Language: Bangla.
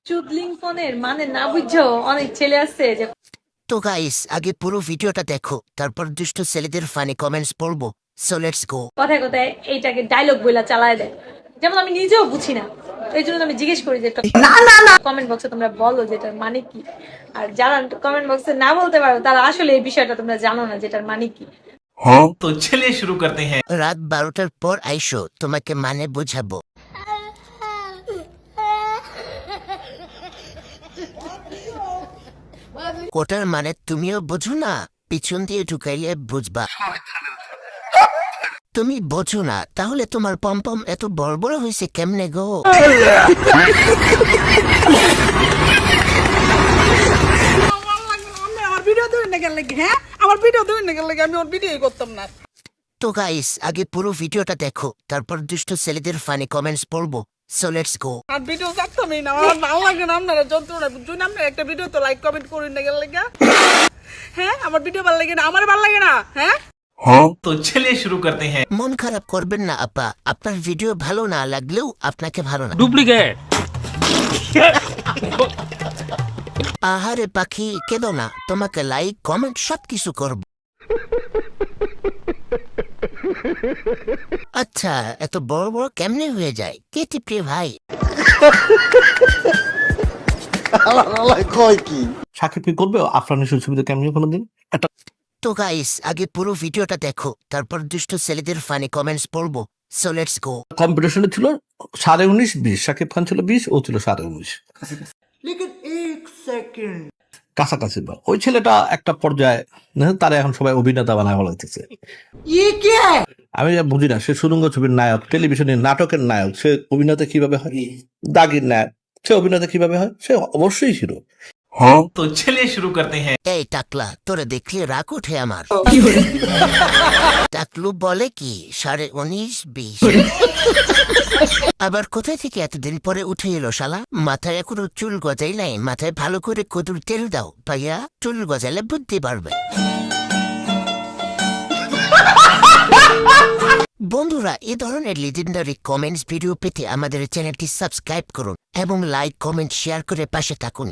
চুদলিং ফোনের মানে না বুঝছো অনেক ছেলে আছে যে তো গাইস আগে পুরো ভিডিওটা দেখো তারপর দুষ্ট ছেলেদের ফানি কমেন্টস পড়বো সো লেটস গো। কথায় কথায় এইটাকে ডায়লগ বইলা চালায় দেয়, যেমন আমি নিজেও বুঝি না। এই জন্য আমি জিজ্ঞেস করি যে কমেন্ট বক্সে তোমরা বলো যেটার মানে কি। আর যারা কমেন্ট বক্সে না বলতে পারো তারা আসলে এই বিষয়টা তোমরা জানো না যেটার মানে কি। तो चलिए शुरू करते हैं। রাত 12টার পর আইসো তোমাকে মানে বুঝাবো। কোটার মানে তুমিও বোঝো না, পিছন দিয়ে ঢুকাইলে বুঝবা। তুমি বোঝো না তাহলে তোমার পম্পম এত বড় বড় হয়েছে কেমনে গো? আমার ভিডিও ধরে না গেলে হ্যাঁ আমার ভিডিও ধরে না গেলে আমি ওর ভিডিওই করতাম না। তো গাইস আগে পুরো ভিডিওটা দেখো তারপর দুষ্ট ছেলেদের ফানি কমেন্টস পড়বো সো লেটস গো। আর ভিডিও করতামই না, আমার ভালো লাগে না আপনারা যন্ত্রণা বুঝুন। আপনারা একটা ভিডিও তো লাইক কমেন্ট করুন না গেলে হ্যাঁ আমার ভিডিও ভালো লাগে না, আমার ভালো লাগে না। হ্যাঁ तो चलिए शुरू करते हैं। মন খারাপ করবেন না আপা, আপনার ভিডিও ভালো না লাগলেও আপনাকে ভালো না। ডুপ্লিকেট। আহারে পাখি কেঁদো না, তোমাকে লাইক কমেন্ট সবকিছু করব। আচ্ছা এত বড় বড় কেমনে হয়ে যায়, কে টিপে ভাই? সাকিব কি করবে আফরানের ছবিতে কেমনি কোনোদিন? একটা তো গাইস আগে পুরো ভিডিওটা দেখো তারপর দুষ্ট ছেলেদের ফানি কমেন্টস পড়বো সো লেটস গো। কম্পিটিশনে ছিল 19.5-20, সাকিব খান ছিল 20, ও ছিল 19.5। কাছাকাছি বা ওই ছেলেটা একটা পর্যায়ে তারা এখন সবাই অভিনেতা বানায় বলা হইতেছে। আমি যা বুঝি না, সে সুরঙ্গ ছবির নায়ক, টেলিভিশনের নাটকের নায়ক, সে অভিনেতা কিভাবে হয়? দাগির নায়ক, সে অভিনেতা কিভাবে হয়? সে অবশ্যই ছিল। तो चलिए शुरू करते हैं। এই টাকলা তোরে দেখলে রাগ ওঠে আমার। টাকলু বলে কি 19.5-20? আবার কোথায় থেকে এতদিন পরে উঠে এলো শালা? মাথায় এখনো চুল গজাই নাই, মাথায় ভালো করে কদুর তেল দাও ভাইয়া, চুল গজালে বুদ্ধি পারবে। বন্ধুরা এ ধরনের লিজেন্ডারি কমেন্টস ভিডিও পেতে আমাদের চ্যানেলটি সাবস্ক্রাইব করুন এবং লাইক কমেন্ট শেয়ার করে পাশে থাকুন।